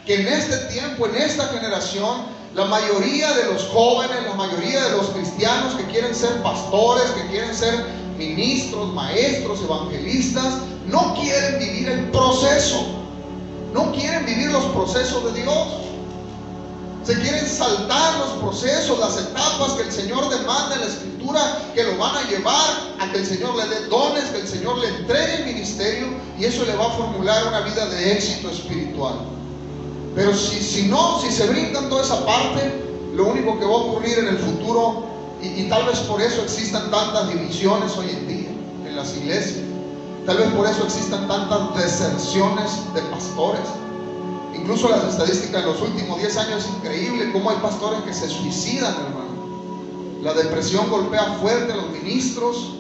que en este tiempo, en esta generación, la mayoría de los jóvenes, la mayoría de los cristianos que quieren ser pastores, que quieren ser ministros, maestros, evangelistas, no quieren vivir el proceso, no quieren vivir los procesos de Dios. Se quieren saltar los procesos, las etapas que el Señor demanda en la Escritura, que lo van a llevar a que el Señor le dé dones, que el Señor le entregue el ministerio, y eso le va a formular una vida de éxito espiritual. Pero si se brincan toda esa parte, lo único que va a ocurrir en el futuro, y tal vez por eso existan tantas divisiones hoy en día en las iglesias, tal vez por eso existan tantas deserciones de pastores. Incluso las estadísticas en los últimos 10 años es increíble cómo hay pastores que se suicidan, hermano. La depresión golpea fuerte a los ministros.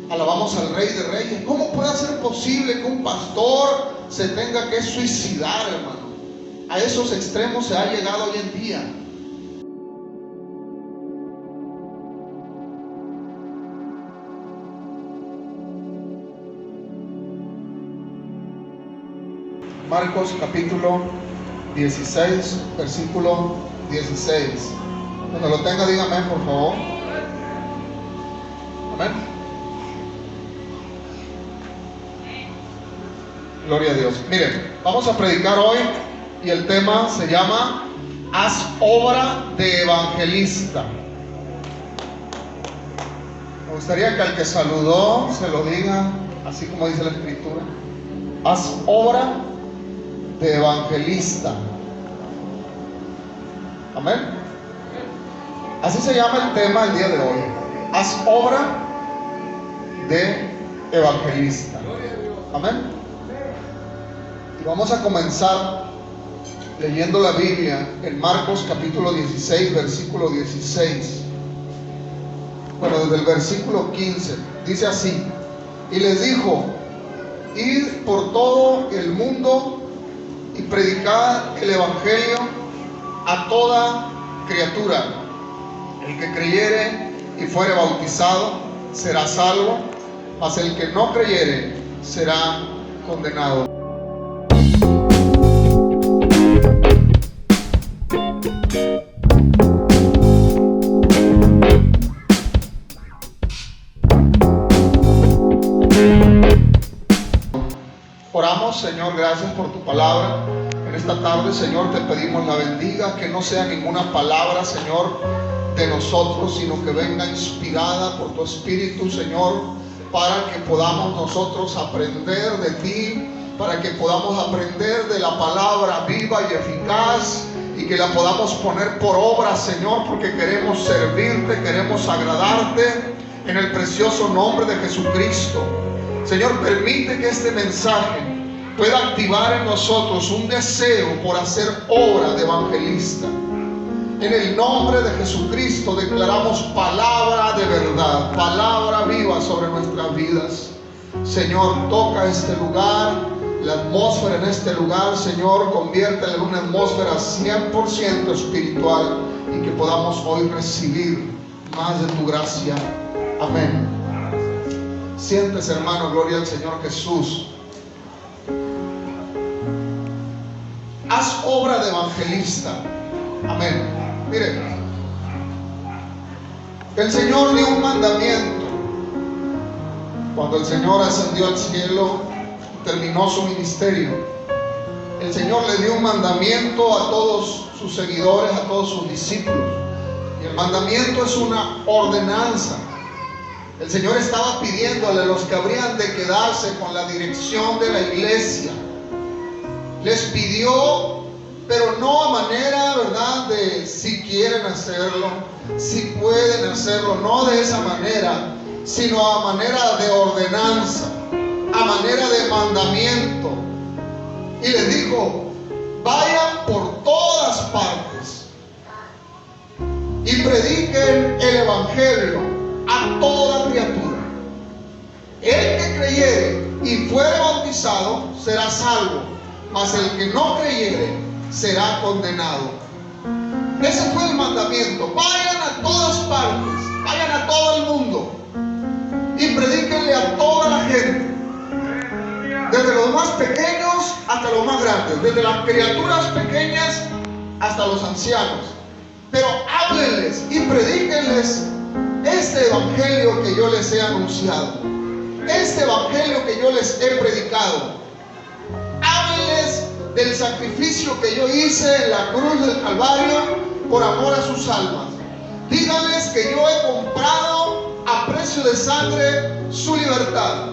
Alabamos al Rey de Reyes. ¿Cómo puede ser posible que un pastor se tenga que suicidar, hermano? A esos extremos se ha llegado hoy en día. Marcos capítulo 16, versículo 16. Cuando lo tenga, diga amén, por favor. Amén. Gloria a Dios. Miren, vamos a predicar hoy y el tema se llama Haz obra de evangelista. Me gustaría que al que saludó se lo diga así como dice la Escritura: haz obra de evangelista. Amén. Así se llama el tema el día de hoy: haz obra de evangelista. Amén. Y vamos a comenzar leyendo la Biblia en Marcos capítulo 16, versículo 16. Bueno, desde el versículo 15 dice así: y les dijo: id por todo el mundo y predicad el evangelio a toda criatura. El que creyere y fuere bautizado será salvo, mas el que no creyere será condenado. Oramos, Señor, gracias por tu palabra. En esta tarde, Señor, te pedimos la bendiga, que no sea ninguna palabra, Señor, de nosotros, sino que venga inspirada por tu Espíritu, Señor, para que podamos nosotros aprender de ti, para que podamos aprender de la palabra viva y eficaz, y que la podamos poner por obra, Señor, porque queremos servirte, queremos agradarte, en el precioso nombre de Jesucristo. Señor, permite que este mensaje pueda activar en nosotros un deseo por hacer obra de evangelista. En el nombre de Jesucristo declaramos palabra de verdad, palabra viva sobre nuestras vidas. Señor, toca este lugar, la atmósfera en este lugar, Señor, conviértela en una atmósfera 100% espiritual, y que podamos hoy recibir más de tu gracia. Amén. Siéntese, hermano. Gloria al Señor Jesús. Haz obra de evangelista. Amén. Mire, el Señor dio un mandamiento cuando el Señor ascendió al cielo y terminó su ministerio. El Señor le dio un mandamiento a todos sus seguidores, a todos sus discípulos, y el mandamiento es una ordenanza. El Señor estaba pidiéndole a los que habrían de quedarse con la dirección de la iglesia. Les pidió, pero no a manera, ¿verdad?, de si quieren hacerlo, si pueden hacerlo, no de esa manera, sino a manera de ordenanza, a manera de mandamiento. Y les dijo: vayan por todas partes y prediquen el evangelio a toda criatura. El que creyere y fuere bautizado será salvo, mas el que no creyere será condenado. Ese fue el mandamiento: vayan a todas partes, vayan a todo el mundo y predíquenle a toda la gente, desde los más pequeños hasta los más grandes, desde las criaturas pequeñas hasta los ancianos. Pero háblenles y predíquenles este evangelio que yo les he anunciado, este evangelio que yo les he predicado. Háblenles del sacrificio que yo hice en la cruz del Calvario por amor a sus almas. Díganles que yo he comprado a precio de sangre su libertad.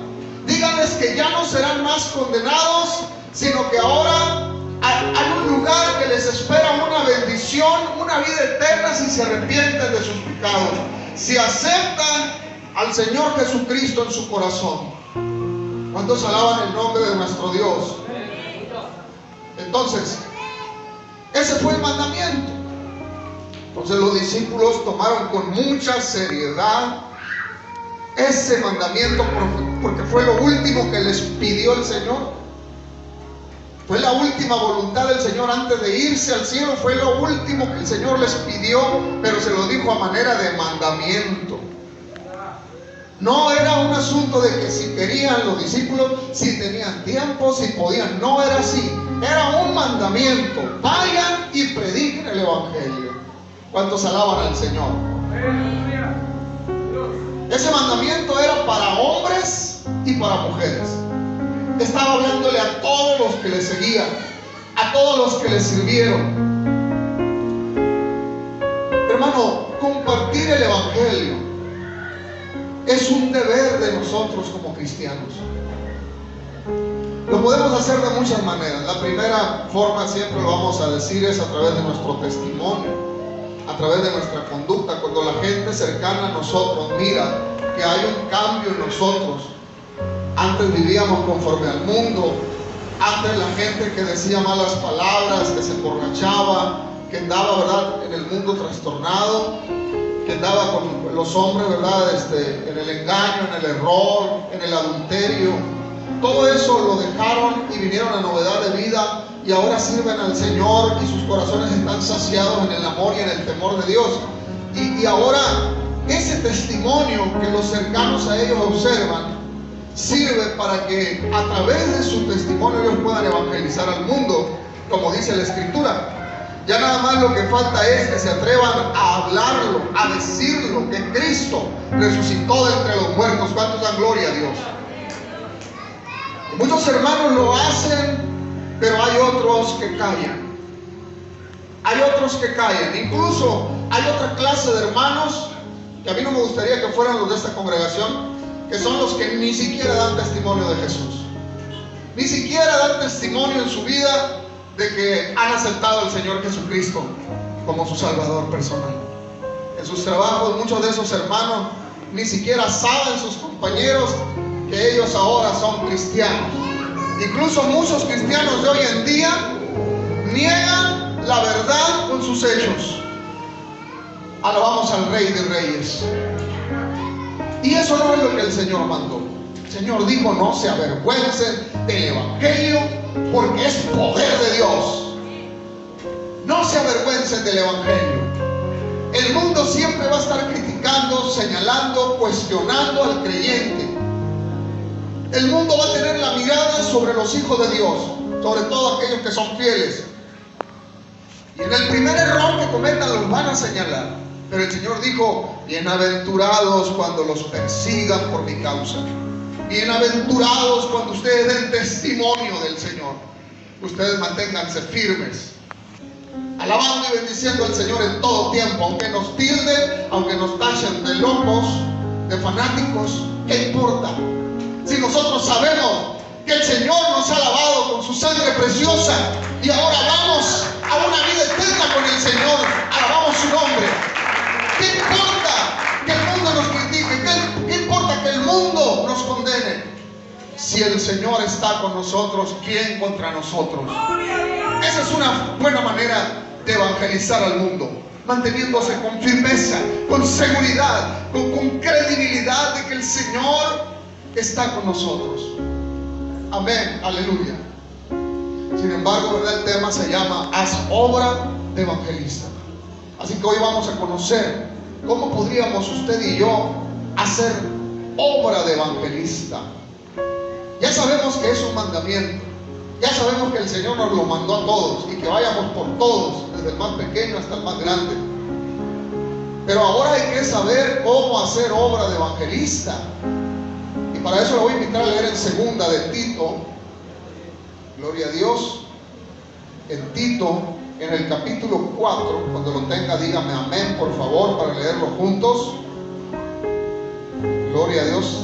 Díganles que ya no serán más condenados, sino que ahora hay un lugar que les espera una bendición, una vida eterna si se arrepienten de sus pecados, si aceptan al Señor Jesucristo en su corazón. ¿Cuántos alaban el nombre de nuestro Dios? Entonces, ese fue el mandamiento. Entonces los discípulos tomaron con mucha seriedad ese mandamiento, porque fue lo último que les pidió el Señor. Fue la última voluntad del Señor antes de irse al cielo. Fue lo último que el Señor les pidió, pero se lo dijo a manera de mandamiento. No era un asunto de que si querían los discípulos, si tenían tiempo, si podían. No era así. Era un mandamiento. Vayan y prediquen el evangelio. ¿Cuántos alaban al Señor? Ese mandamiento era para hombres y para mujeres. Estaba hablándole a todos los que le seguían, a todos los que le sirvieron. Hermano, compartir el evangelio es un deber de nosotros como cristianos. Lo podemos hacer de muchas maneras. La primera forma, siempre lo vamos a decir, es a través de nuestro testimonio, a través de nuestra conducta. Cuando la gente cercana a nosotros mira que hay un cambio en nosotros. Antes vivíamos conforme al mundo. Antes la gente que decía malas palabras, que se emborrachaba, que andaba, ¿verdad?, en el mundo trastornado, que andaba con los hombres, ¿verdad?, en el engaño, en el error, en el adulterio. Todo eso lo dejaron y vinieron a novedad de vida, y ahora sirven al Señor y sus corazones están saciados en el amor y en el temor de Dios. Y ahora ese testimonio que los cercanos a ellos observan sirve para que a través de su testimonio ellos puedan evangelizar al mundo, como dice la Escritura. Ya nada más lo que falta es que se atrevan a hablarlo, a decirlo, que Cristo resucitó de entre los muertos. ¿Cuántos dan gloria a Dios? Muchos hermanos lo hacen, pero hay otros que callan. Hay otros que callan. Incluso hay otra clase de hermanos que a mí no me gustaría que fueran los de esta congregación, que son los que ni siquiera dan testimonio de Jesús. Ni siquiera dan testimonio en su vida de que han aceptado al Señor Jesucristo como su Salvador personal. En sus trabajos, muchos de esos hermanos ni siquiera saben sus compañeros que ellos ahora son cristianos. Incluso muchos cristianos de hoy en día niegan la verdad con sus hechos. Alabamos al Rey de Reyes. Y eso no es lo que el Señor mandó. El Señor dijo: no se avergüencen del evangelio, porque es poder de Dios. No se avergüencen del evangelio. El mundo siempre va a estar criticando, señalando, cuestionando al creyente. El mundo va a tener la mirada sobre los hijos de Dios, sobre todo aquellos que son fieles. Y en el primer error que cometan los van a señalar. Pero el Señor dijo: bienaventurados cuando los persigan por mi causa. Bienaventurados cuando ustedes den testimonio del Señor. Ustedes manténganse firmes, alabando y bendiciendo al Señor en todo tiempo. Aunque nos tilden, aunque nos tachen de locos, de fanáticos, ¿qué importa? Si nosotros sabemos que el Señor nos ha lavado con su sangre preciosa y ahora vamos a una vida eterna con el Señor. Alabamos su nombre. ¿Qué importa que el mundo nos critique? ¿Qué importa que el mundo nos condene? Si el Señor está con nosotros, ¿quién contra nosotros? Esa es una buena manera de evangelizar al mundo, manteniéndose con firmeza, con seguridad, con credibilidad de que el Señor está con nosotros. Amén, aleluya. Sin embargo, ¿verdad?, el tema se llama haz obra de evangelista. Así que hoy vamos a conocer cómo podríamos usted y yo hacer obra de evangelista. Ya sabemos que es un mandamiento. Ya sabemos que el Señor nos lo mandó a todos y que vayamos por todos, desde el más pequeño hasta el más grande. Pero ahora hay que saber cómo hacer obra de evangelista. Y para eso lo voy a invitar a leer en segunda de Tito. Gloria a Dios. En Tito, en el capítulo 4, cuando lo tenga, dígame amén, por favor, para leerlo juntos. Gloria a Dios.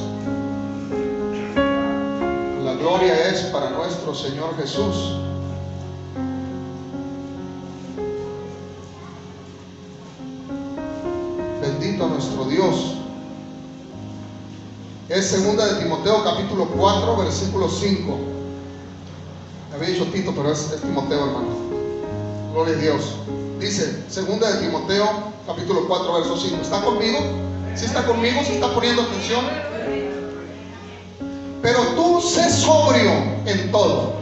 La gloria es para nuestro Señor Jesús. Bendito nuestro Dios. Es segunda de Timoteo capítulo 4 versículo 5. Me había dicho Tito, pero es Timoteo, hermano. Gloria a Dios. Dice segunda de Timoteo capítulo 4 verso 5. ¿Está conmigo? ¿Sí está conmigo? ¿Sí está poniendo atención? Pero tú sé sobrio en todo.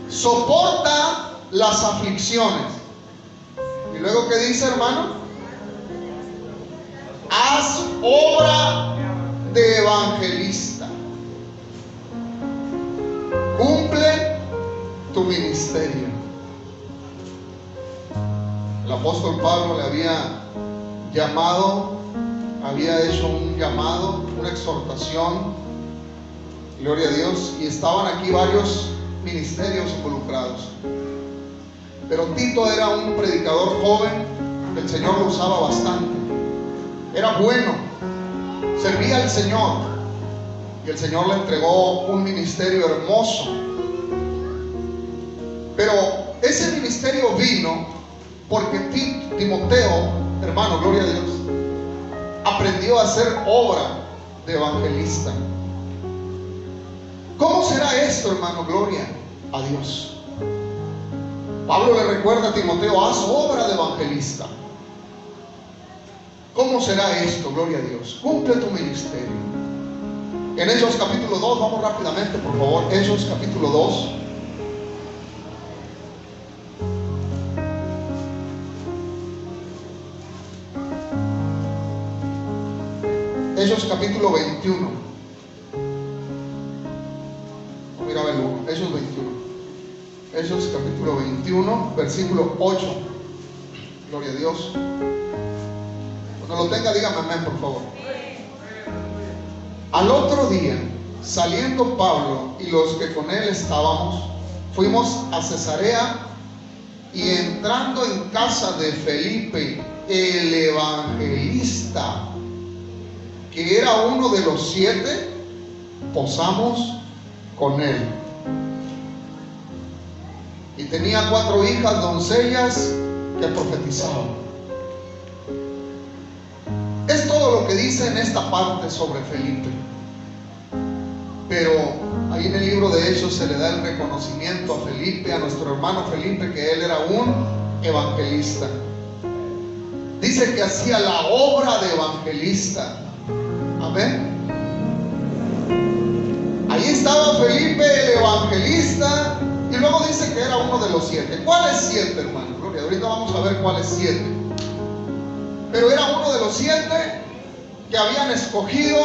Soporta las aflicciones. Y luego, ¿qué dice, hermano? Haz obra de evangelista. Cumple tu ministerio. El apóstol Pablo le había llamado, había hecho un llamado, una exhortación. Gloria a Dios. Y estaban aquí varios ministerios involucrados. Pero Tito era un predicador joven. El Señor lo usaba bastante. Era bueno, servía al Señor, y el Señor le entregó un ministerio hermoso. Pero ese ministerio vino porque Timoteo, hermano, gloria a Dios, aprendió a hacer obra de evangelista. ¿Cómo será esto, hermano? Gloria a Dios. Pablo le recuerda a Timoteo: haz obra de evangelista. ¿Cómo será esto? Gloria a Dios. Cumple tu ministerio. En Hechos capítulo 2, vamos rápidamente, por favor. Hechos capítulo 2. Hechos capítulo 21. Mira, a ver, Hechos 21. Hechos capítulo 21, versículo 8. Gloria a Dios. Cuando lo tenga, dígame amén, por favor. Al otro día, saliendo Pablo y los que con él estábamos, fuimos a Cesarea, y entrando en casa de Felipe, el evangelista, que era uno de los 7, posamos con él. Y tenía 4 hijas doncellas que profetizaban. Es todo lo que dice en esta parte sobre Felipe. Pero ahí en el libro de Hechos se le da el reconocimiento a Felipe, a nuestro hermano Felipe, que él era un evangelista. Dice que hacía la obra de evangelista. Amén. Ahí estaba Felipe, el evangelista, y luego dice que era uno de los 7. ¿Cuáles 7, hermano? Gloria, ahorita vamos a ver cuáles 7. Pero era uno de los 7 que habían escogido,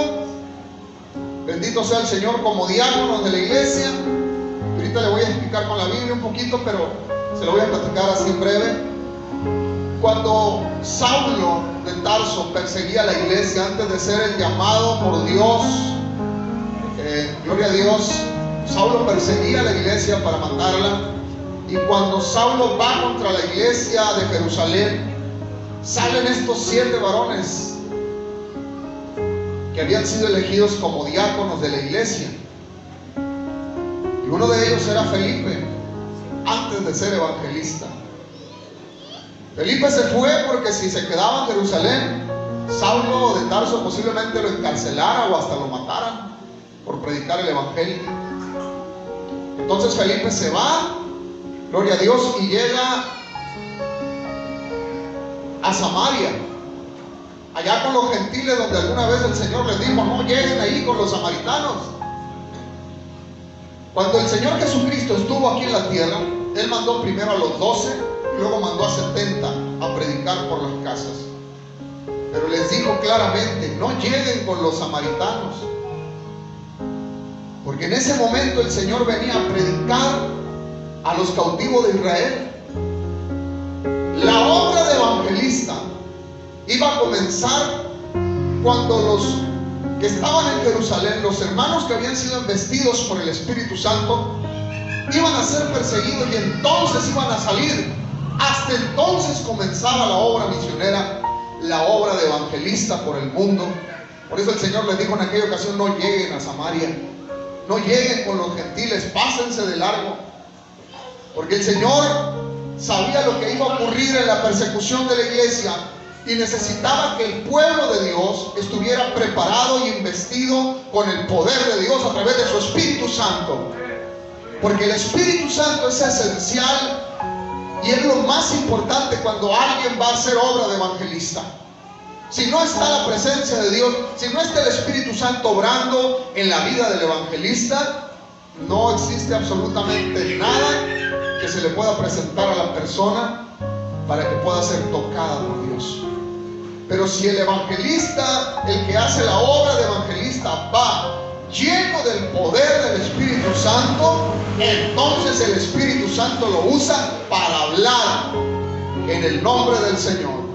bendito sea el Señor, como diáconos de la iglesia. Ahorita le voy a explicar con la Biblia un poquito, pero se lo voy a platicar así en breve. Cuando Saulo de Tarso perseguía a la iglesia antes de ser el llamado por Dios, gloria a Dios, Saulo perseguía a la iglesia para matarla. Y cuando Saulo va contra la iglesia de Jerusalén, salen estos 7 varones que habían sido elegidos como diáconos de la iglesia. Y uno de ellos era Felipe, antes de ser evangelista. Felipe se fue porque si se quedaba en Jerusalén, Saulo de Tarso posiblemente lo encarcelara o hasta lo mataran por predicar el evangelio. Entonces Felipe se va, gloria a Dios, y llega a Samaria, allá con los gentiles, donde alguna vez el Señor les dijo: no lleguen ahí con los samaritanos. Cuando el Señor Jesucristo estuvo aquí en la tierra, Él mandó primero a los 12 y luego mandó a 70 a predicar por las casas. Pero les dijo claramente: no lleguen con los samaritanos, porque en ese momento el Señor venía a predicar a los cautivos de Israel. iba a comenzar cuando los que estaban en Jerusalén, los hermanos que habían sido investidos por el Espíritu Santo, iban a ser perseguidos y entonces iban a salir. Hasta entonces comenzaba la obra misionera, la obra de evangelista por el mundo. Por eso el Señor les dijo en aquella ocasión: no lleguen a Samaria, no lleguen con los gentiles, pásense de largo. Porque el Señor sabía lo que iba a ocurrir en la persecución de la iglesia y necesitaba que el pueblo de Dios estuviera preparado y investido con el poder de Dios a través de su Espíritu Santo. Porque el Espíritu Santo es esencial y es lo más importante cuando alguien va a hacer obra de evangelista. Si no está la presencia de Dios, si no está el Espíritu Santo obrando en la vida del evangelista, no existe absolutamente nada que se le pueda presentar a la persona para que pueda ser tocada por Dios. Pero si el evangelista, el que hace la obra de evangelista, va lleno del poder del Espíritu Santo, entonces el Espíritu Santo lo usa para hablar en el nombre del Señor.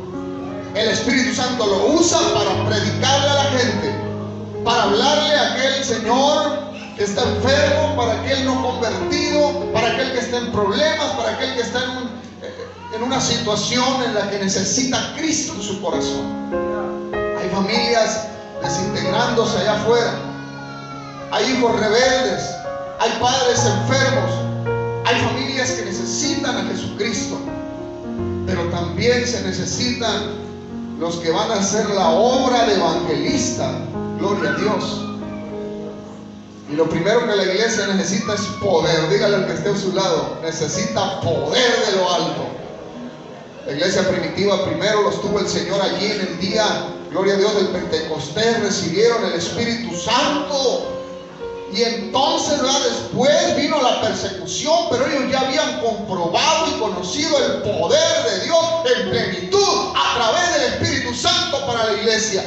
El Espíritu Santo lo usa para predicarle a la gente, para hablarle a aquel señor que está enfermo, para aquel no convertido, para aquel que está en problemas, para aquel que está en una situación en la que necesita a Cristo en su corazón. Hay familias desintegrándose allá afuera, hay hijos rebeldes, hay padres enfermos, hay familias que necesitan a Jesucristo, pero también se necesitan los que van a hacer la obra de evangelista. Gloria a Dios. Y lo primero que la iglesia necesita es poder. Dígale al que esté a su lado: necesita poder de lo alto. La iglesia primitiva primero los tuvo el Señor allí en el día, gloria a Dios, del Pentecostés. Recibieron el Espíritu Santo. Y entonces, ¿verdad?, después vino la persecución, pero ellos ya habían comprobado y conocido el poder de Dios en plenitud a través del Espíritu Santo para la iglesia.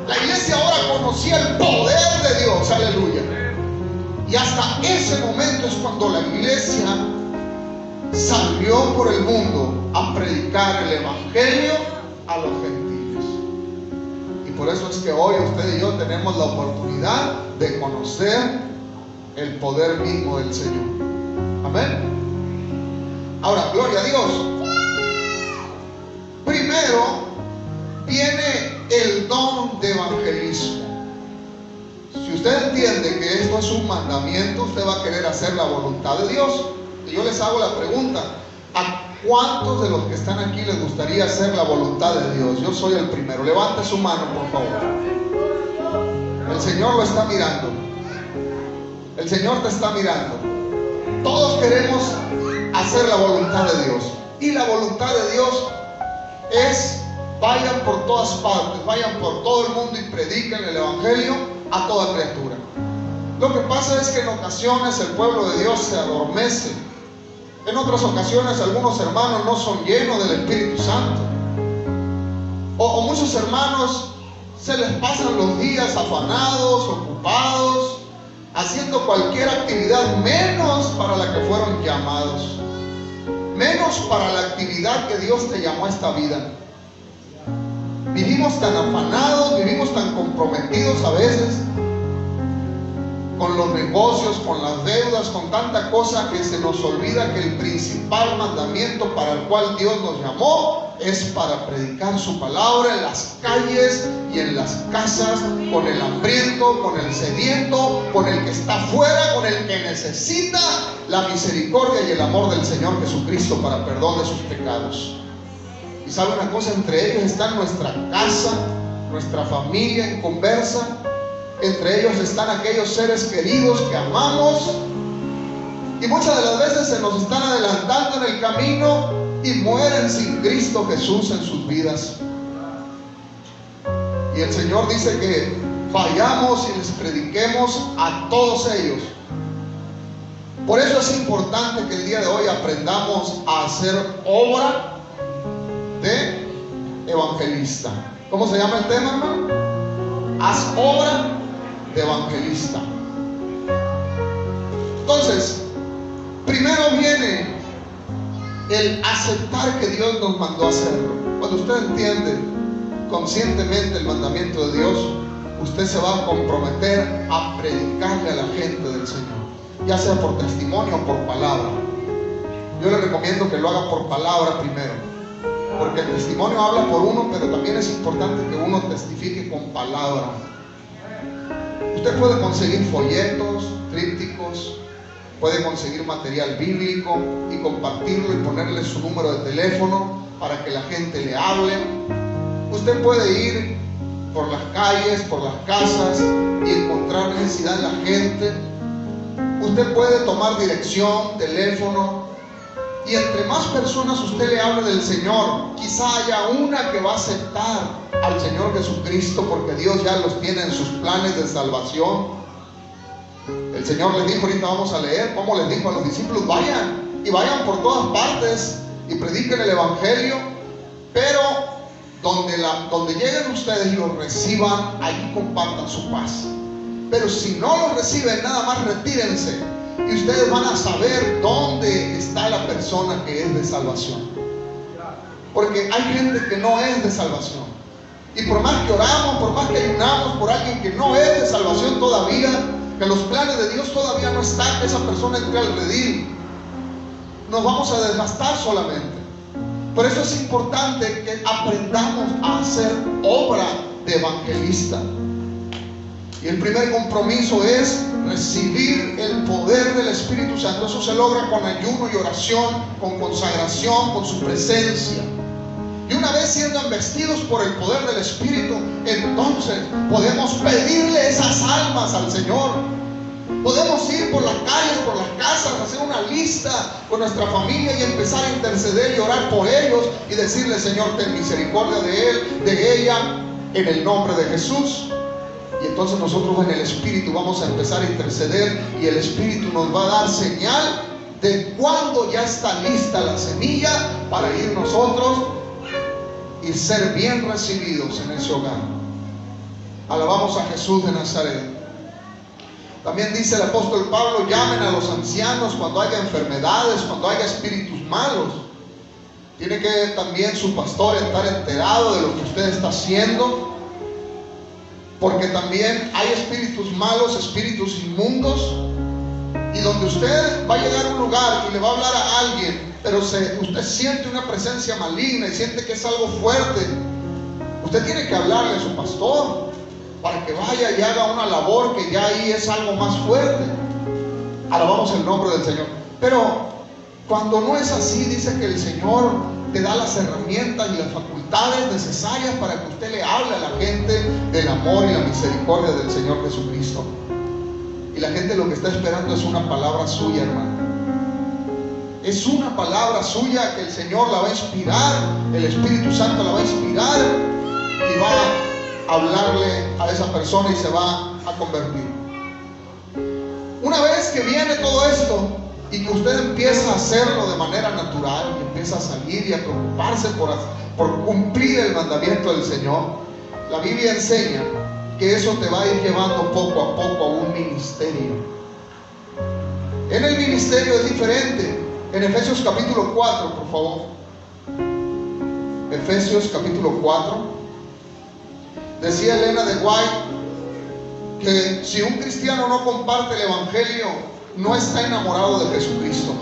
La iglesia ahora conocía el poder de Dios, aleluya. Y hasta ese momento es cuando la iglesia salió por el mundo a predicar el evangelio a los gentiles. Y por eso es que hoy usted y yo tenemos la oportunidad de conocer el poder mismo del Señor. Amén. Ahora, gloria a Dios. Primero viene el don de evangelismo. Si usted entiende que esto es un mandamiento, usted va a querer hacer la voluntad de Dios. Y yo les hago la pregunta: ¿a cuántos de los que están aquí les gustaría hacer la voluntad de Dios? Yo soy el primero. Levante su mano, por favor. El Señor lo está mirando. El Señor te está mirando. Todos queremos hacer la voluntad de Dios. Y la voluntad de Dios es: vayan por todas partes, vayan por todo el mundo y prediquen el evangelio a toda criatura. Lo que pasa es que en ocasiones el pueblo de Dios se adormece. En otras ocasiones algunos hermanos no son llenos del Espíritu Santo. O muchos hermanos se les pasan los días afanados, ocupados, haciendo cualquier actividad menos para la que fueron llamados, menos para la actividad que Dios te llamó a esta vida. Vivimos tan afanados, vivimos tan comprometidos a veces con los negocios, con las deudas, con tanta cosa, que se nos olvida que el principal mandamiento para el cual Dios nos llamó es para predicar su palabra en las calles y en las casas, con el hambriento, con el sediento, con el que está afuera, con el que necesita la misericordia y el amor del Señor Jesucristo para perdón de sus pecados. Y sabe una cosa, entre ellos está nuestra casa, nuestra familia en conversa. Entre ellos están aquellos seres queridos que amamos, y muchas de las veces se nos están adelantando en el camino y mueren sin Cristo Jesús en sus vidas. Y el Señor dice que vayamos y les prediquemos a todos ellos. Por eso es importante que el día de hoy aprendamos a hacer obra de evangelista. ¿Cómo se llama el tema, hermano? Haz obra de evangelista. Entonces, primero viene el aceptar que Dios nos mandó a hacerlo. Cuando usted entiende conscientemente el mandamiento de Dios, usted se va a comprometer a predicarle a la gente del Señor, ya sea por testimonio o por palabra. Yo le recomiendo que lo haga por palabra primero, porque el testimonio habla por uno, pero también es importante que uno testifique con palabra. Usted puede conseguir folletos, trípticos, puede conseguir material bíblico y compartirlo y ponerle su número de teléfono para que la gente le hable. Usted puede ir por las calles, por las casas y encontrar necesidad en la gente. Usted puede tomar dirección, teléfono, y entre más personas usted le hable del Señor, quizá haya una que va a aceptar al Señor Jesucristo, porque Dios ya los tiene en sus planes de salvación. El Señor les dijo, ahorita vamos a leer cómo les dijo a los discípulos: vayan y vayan por todas partes y prediquen el Evangelio, pero donde lleguen ustedes y los reciban, allí compartan su paz. Pero si no los reciben, nada más retírense y ustedes van a saber dónde está la persona que es de salvación. Porque hay gente que no es de salvación, y por más que oramos, por más que ayunamos por alguien que no es de salvación todavía, que los planes de Dios todavía no están, que esa persona entre al redil, nos vamos a desgastar solamente. Por eso es importante que aprendamos a hacer obra de evangelista. Y el primer compromiso es recibir el poder del Espíritu Santo. Eso se logra con ayuno y oración, con consagración, con su presencia. Y una vez siendo embestidos por el poder del Espíritu, entonces podemos pedirle esas almas al Señor. Podemos ir por las calles, por las casas, hacer una lista con nuestra familia y empezar a interceder y orar por ellos y decirle: Señor, ten misericordia de él, de ella, en el nombre de Jesús. Y entonces nosotros en el Espíritu vamos a empezar a interceder, y el Espíritu nos va a dar señal de cuándo ya está lista la semilla para ir nosotros y ser bien recibidos en ese hogar. Alabamos a Jesús de Nazaret. También dice el apóstol Pablo: llamen a los ancianos cuando haya enfermedades, cuando haya espíritus malos. Tiene que también su pastor estar enterado de lo que usted está haciendo, porque también hay espíritus malos, espíritus inmundos, y donde usted va a llegar a un lugar y le va a hablar a alguien, pero usted siente una presencia maligna y siente que es algo fuerte, usted tiene que hablarle a su pastor para que vaya y haga una labor, que ya ahí es algo más fuerte. Alabamos el nombre del Señor. Pero cuando no es así, dice que el Señor te da las herramientas y las facultades necesarias para que usted le hable a la gente del amor y la misericordia del Señor Jesucristo. Y la gente lo que está esperando es una palabra suya, hermano. Es una palabra suya que el Señor la va a inspirar, el Espíritu Santo la va a inspirar y va a hablarle a esa persona y se va a convertir. Una vez que viene todo esto y que usted empieza a hacerlo de manera natural, y empieza a salir y a preocuparse por cumplir el mandamiento del Señor, la Biblia enseña que eso te va a ir llevando poco a poco a un ministerio. En el ministerio es diferente. En Efesios capítulo 4, por favor. Efesios capítulo 4. Decía Elena de White que si un cristiano no comparte el Evangelio, no está enamorado de Jesucristo.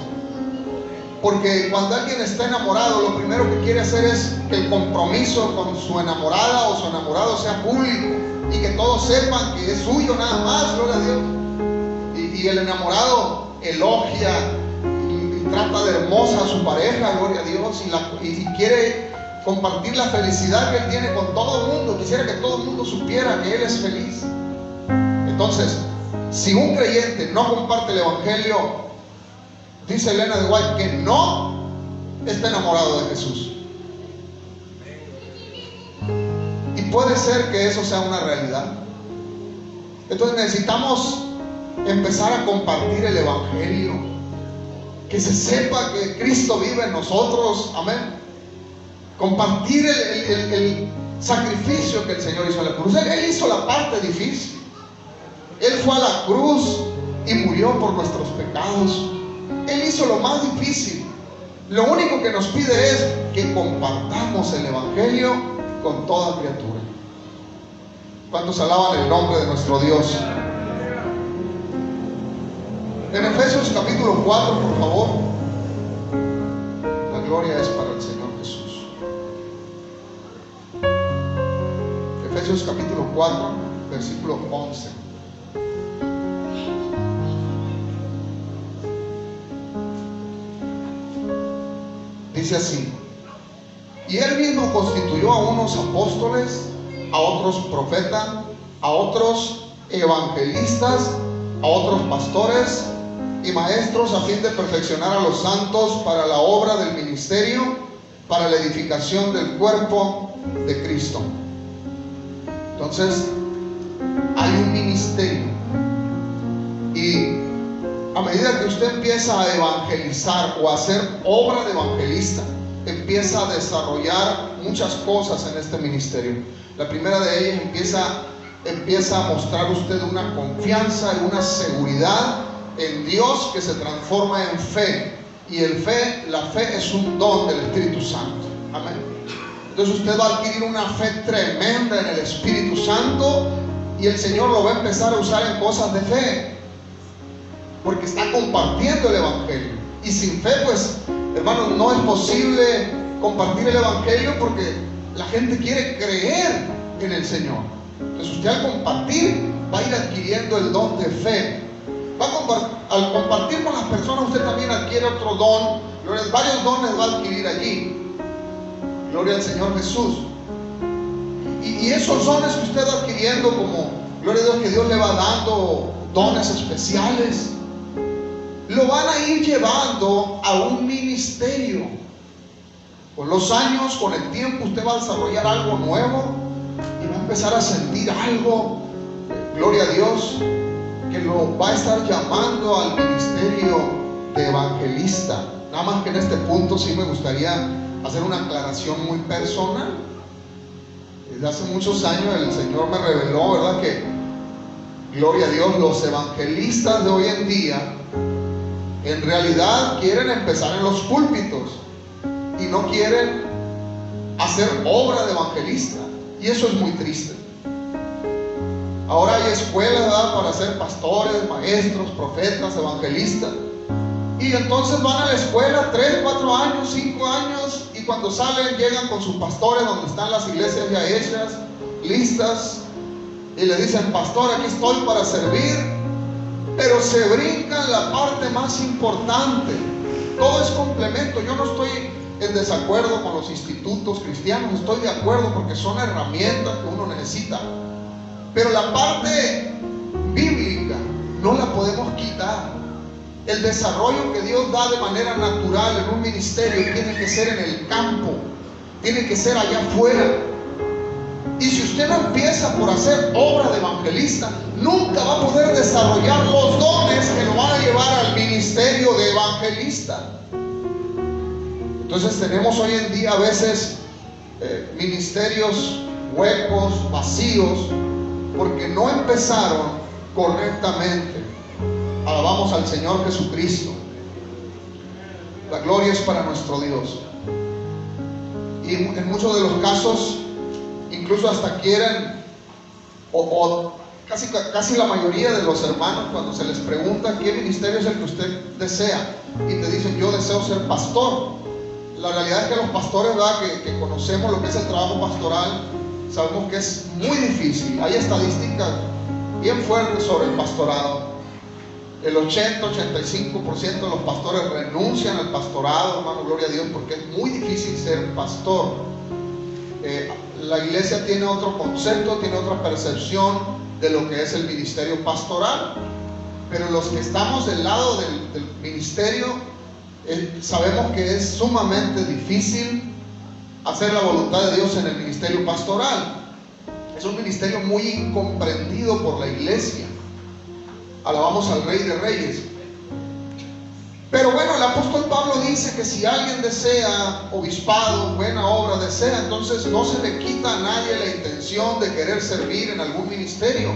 Porque cuando alguien está enamorado, lo primero que quiere hacer es que el compromiso con su enamorada o su enamorado sea público y que todos sepan que es suyo nada más, gloria a Dios. Y el enamorado elogia y trata de hermosa a su pareja, gloria a Dios, y quiere compartir la felicidad que él tiene con todo el mundo. Quisiera que todo el mundo supiera que él es feliz. Entonces, si un creyente no comparte el Evangelio, dice Elena de White que no está enamorado de Jesús. Y puede ser que eso sea una realidad. Entonces necesitamos empezar a compartir el Evangelio, que se sepa que Cristo vive en nosotros. Amén. Compartir el sacrificio que el Señor hizo en la cruz. Él hizo la parte difícil. Él fue a la cruz y murió por nuestros pecados. Él hizo lo más difícil. Lo único que nos pide es que compartamos el Evangelio con toda criatura. ¿Cuántos alaban el nombre de nuestro Dios? En Efesios capítulo 4, por favor. La gloria es para el Señor Jesús. Efesios capítulo 4, versículo 11. Dice así: y él mismo constituyó a unos apóstoles, a otros profetas, a otros evangelistas, a otros pastores y maestros, a fin de perfeccionar a los santos para la obra del ministerio, para la edificación del cuerpo de Cristo. Entonces, hay un ministerio, y a medida que usted empieza a evangelizar o a hacer obra de evangelista, empieza a desarrollar muchas cosas en este ministerio. La primera de ellas, empieza a mostrar usted una confianza y una seguridad en Dios que se transforma en fe. Y la fe es un don del Espíritu Santo. Amén. Entonces usted va a adquirir una fe tremenda en el Espíritu Santo, y el Señor lo va a empezar a usar en cosas de fe, porque está compartiendo el Evangelio. Y sin fe, pues, hermanos, no es posible compartir el Evangelio, porque la gente quiere creer en el Señor. Entonces usted, al compartir, va a ir adquiriendo el don de fe. Al compartir con las personas, usted también adquiere otro don. Varios dones va a adquirir allí. Gloria al Señor Jesús. Y esos dones que usted va adquiriendo, como, gloria a Dios, que Dios le va dando dones especiales, lo van a ir llevando a un ministerio. Con los años, con el tiempo, usted va a desarrollar algo nuevo y va a empezar a sentir algo, gloria a Dios, que lo va a estar llamando al ministerio de evangelista. Nada más que en este punto sí me gustaría hacer una aclaración muy personal. Desde hace muchos años el Señor me reveló, ¿verdad?, que, gloria a Dios, los evangelistas de hoy en día en realidad quieren empezar en los púlpitos y no quieren hacer obra de evangelista, y eso es muy triste. Ahora hay escuelas, ¿verdad?, para ser pastores, maestros, profetas, evangelistas, y entonces van a la escuela 3, 4 años, 5 años, y cuando salen llegan con sus pastores donde están las iglesias ya hechas, listas, y le dicen: pastor, aquí estoy para servir. Pero se brincan la parte más importante. Todo es complemento. Yo no estoy en desacuerdo con los institutos cristianos, estoy de acuerdo, porque son herramientas que uno necesita. Pero la parte bíblica no la podemos quitar. El desarrollo que Dios da de manera natural en un ministerio tiene que ser en el campo, tiene que ser allá afuera. Y si usted no empieza por hacer obra de evangelista, nunca va a poder desarrollar los dones que lo van a llevar al ministerio de evangelista. Entonces tenemos hoy en día a veces ministerios huecos, vacíos, porque no empezaron correctamente. Alabamos al Señor Jesucristo. La gloria es para nuestro Dios. Y en muchos de los casos, incluso hasta quieren, o casi la mayoría de los hermanos, cuando se les pregunta qué ministerio es el que usted desea, y te dicen: yo deseo ser pastor. La realidad es que los pastores, ¿verdad?, que conocemos lo que es el trabajo pastoral, sabemos que es muy difícil. Hay estadísticas bien fuertes sobre el pastorado. El 80-85% de los pastores renuncian al pastorado, hermano, gloria a Dios, porque es muy difícil ser pastor. La iglesia tiene otro concepto, tiene otra percepción de lo que es el ministerio pastoral. Pero los que estamos del lado del ministerio, sabemos que es sumamente difícil hacer la voluntad de Dios en el ministerio pastoral. Es un ministerio muy incomprendido por la iglesia. Alabamos al Rey de Reyes. Pero bueno, el apóstol Pablo dice que si alguien desea obispado, buena obra desea, entonces no se le quita a nadie la intención de querer servir en algún ministerio.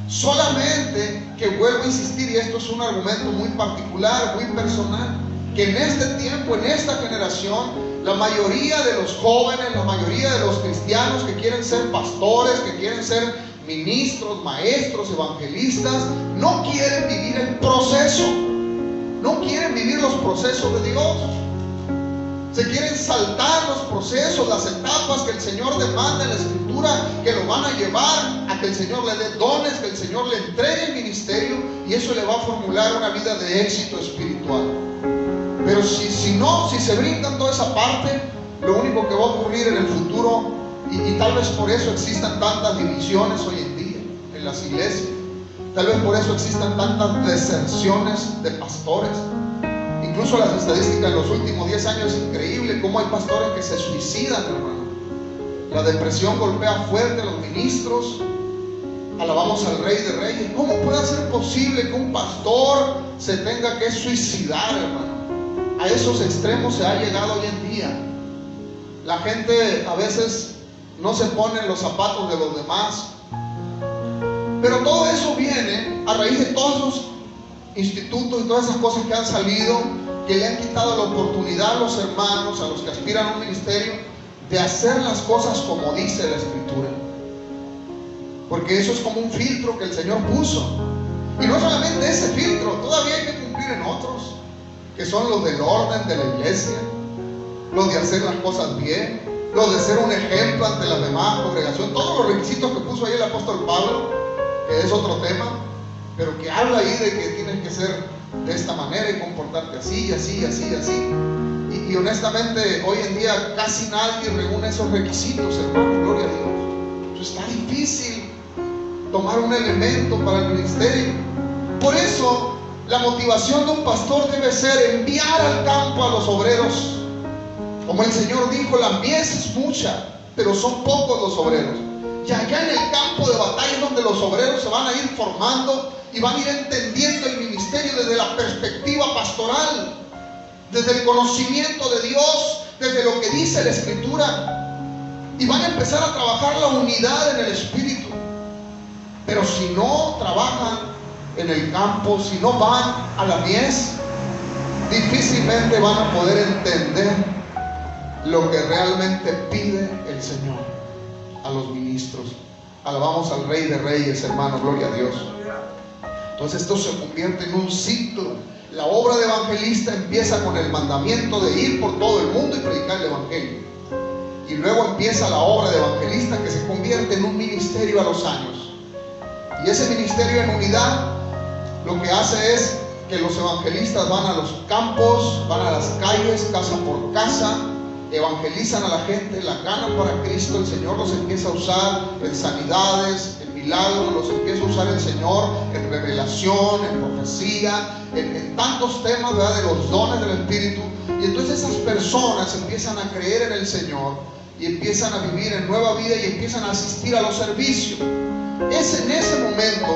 Solamente que vuelvo a insistir, y esto es un argumento muy particular, muy personal, que en este tiempo, en esta generación, la mayoría de los jóvenes, la mayoría de los cristianos que quieren ser pastores, que quieren ser ministros, maestros, evangelistas, no quieren vivir el proceso, no quieren vivir los procesos de Dios. Se quieren saltar los procesos, las etapas que el Señor demanda en la Escritura, que lo van a llevar a que el Señor le dé dones, que el Señor le entregue el ministerio, y eso le va a formular una vida de éxito espiritual. Pero si se brindan toda esa parte, lo único que va a ocurrir en el futuro, y tal vez por eso existan tantas divisiones hoy en día en las iglesias, tal vez por eso existan tantas deserciones de pastores. Incluso las estadísticas en los últimos 10 años es increíble cómo hay pastores que se suicidan, hermano. La depresión golpea fuerte a los ministros. Alabamos al Rey de Reyes. ¿Cómo puede ser posible que un pastor se tenga que suicidar, hermano? A esos extremos se ha llegado hoy en día. La gente a veces no se pone en los zapatos de los demás. Pero todo eso viene a raíz de todos esos institutos y todas esas cosas que han salido, que le han quitado la oportunidad a los hermanos, a los que aspiran a un ministerio, de hacer las cosas como dice la Escritura. Porque eso es como un filtro que el Señor puso. Y no solamente ese filtro, todavía hay que cumplir en otros, que son los del orden de la iglesia, los de hacer las cosas bien, los de ser un ejemplo ante la demás congregación. Todos los requisitos que puso ahí el apóstol Pablo, que es otro tema, pero que habla ahí de que tienes que ser de esta manera y comportarte así, así, así, así. Y honestamente hoy en día casi nadie reúne esos requisitos, hermano, gloria a Dios. Entonces está difícil tomar un elemento para el ministerio. Por eso la motivación de un pastor debe ser enviar al campo a los obreros. Como el Señor dijo, la mies es mucha, pero son pocos los obreros. Y allá en el campo de batalla es donde los obreros se van a ir formando y van a ir entendiendo el ministerio desde la perspectiva pastoral, desde el conocimiento de Dios, desde lo que dice la Escritura, y van a empezar a trabajar la unidad en el Espíritu. Pero si no trabajan en el campo, si no van a la mies, difícilmente van a poder entender lo que realmente pide el Señor a los ministros. Alabamos al Rey de Reyes, hermano, gloria a Dios. Entonces esto se convierte en un ciclo. La obra de evangelista empieza con el mandamiento de ir por todo el mundo y predicar el evangelio, y luego empieza la obra de evangelista, que se convierte en un ministerio a los años. Y ese ministerio en unidad lo que hace es que los evangelistas van a los campos, van a las calles, casa por casa, evangelizan a la gente, la ganan para Cristo. El Señor los empieza a usar en sanidades, en milagros, los empieza a usar el Señor en revelación, en profecía, en tantos temas, ¿verdad?, de los dones del Espíritu. Y entonces esas personas empiezan a creer en el Señor y empiezan a vivir en nueva vida y empiezan a asistir a los servicios. Es en ese momento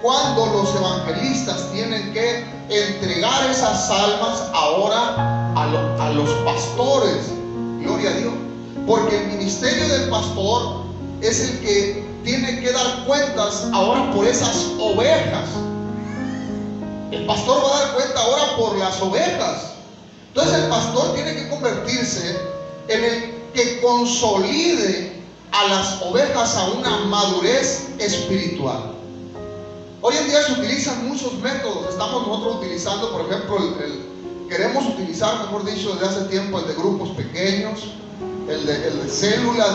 cuando los evangelistas tienen que entregar esas almas ahora a los pastores. Gloria a Dios. Porque el ministerio del pastor es el que tiene que dar cuentas ahora por esas ovejas. El pastor va a dar cuenta ahora por las ovejas. Entonces el pastor tiene que convertirse en el que consolide a las ovejas a una madurez espiritual. Hoy en día se utilizan muchos métodos. Estamos nosotros utilizando, por ejemplo, queremos utilizar, mejor dicho, desde hace tiempo, el de grupos pequeños, el de células,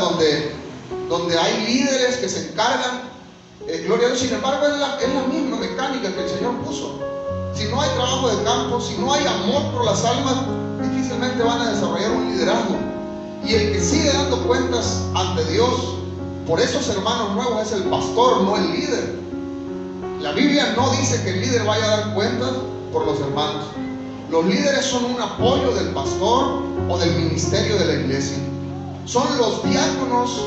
donde hay líderes que se encargan. Gloria a Dios. Sin embargo, es la misma mecánica que el Señor puso. Si no hay trabajo de campo, si no hay amor por las almas, difícilmente van a desarrollar un liderazgo. Y el que sigue dando cuentas ante Dios por esos hermanos nuevos es el pastor, no el líder. La Biblia no dice que el líder vaya a dar cuentas por los hermanos. Los líderes son un apoyo del pastor o del ministerio de la iglesia. Son los diáconos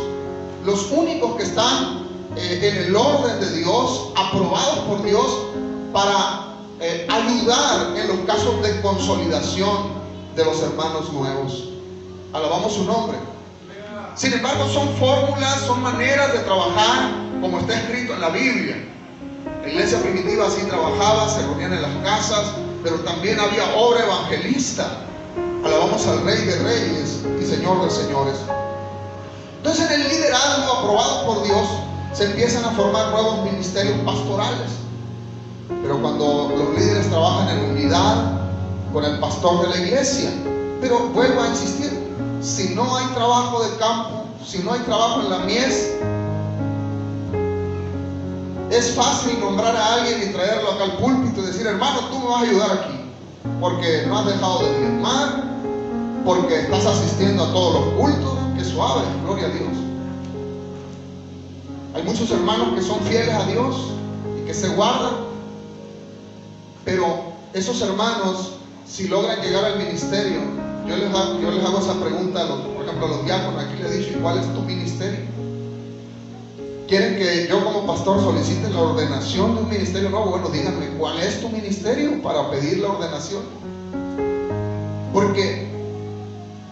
los únicos que están en el orden de Dios, aprobados por Dios para ayudar en los casos de consolidación de los hermanos nuevos. Alabamos su nombre. Sin embargo, son fórmulas, son maneras de trabajar como está escrito en la Biblia. La iglesia primitiva así trabajaba, se reunían en las casas, pero también había obra evangelista. Alabamos al Rey de Reyes y Señor de Señores. Entonces, en el liderazgo aprobado por Dios se empiezan a formar nuevos ministerios pastorales. Pero cuando los líderes trabajan en unidad con el pastor de la iglesia, pero vuelvo a insistir, si no hay trabajo de campo, si no hay trabajo en la mies, es fácil nombrar a alguien y traerlo acá al púlpito y decir: hermano, tú me vas a ayudar aquí, porque no has dejado de diezmar, porque estás asistiendo a todos los cultos. Qué suave, gloria a Dios. Hay muchos hermanos que son fieles a Dios y que se guardan, pero esos hermanos, si logran llegar al ministerio, yo les hago esa pregunta por ejemplo, a los diáconos. Aquí les he dicho: ¿y cuál es tu ministerio? ¿Quieren que yo como pastor solicite la ordenación de un ministerio nuevo? Bueno, díganme, ¿cuál es tu ministerio para pedir la ordenación? Porque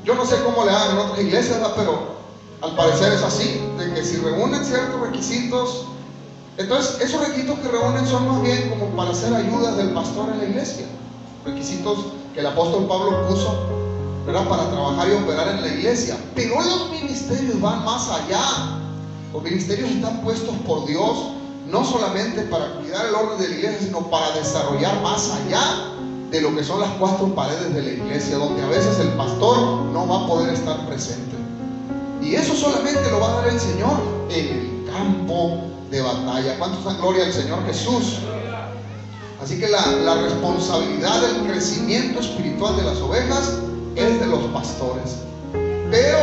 yo no sé cómo le hagan en otras iglesias, ¿verdad? Pero al parecer es así, de que si reúnen ciertos requisitos, entonces esos requisitos que reúnen son más bien como para hacer ayudas del pastor en la iglesia. Requisitos que el apóstol Pablo puso, ¿verdad?, para trabajar y operar en la iglesia. Pero los ministerios van más allá. Los ministerios están puestos por Dios no solamente para cuidar el orden de la iglesia, sino para desarrollar más allá de lo que son las cuatro paredes de la iglesia, donde a veces el pastor no va a poder estar presente. Y eso solamente lo va a dar el Señor en el campo de batalla. ¿Cuántos dan gloria al Señor Jesús? Así que la responsabilidad del crecimiento espiritual de las ovejas es de los pastores. Pero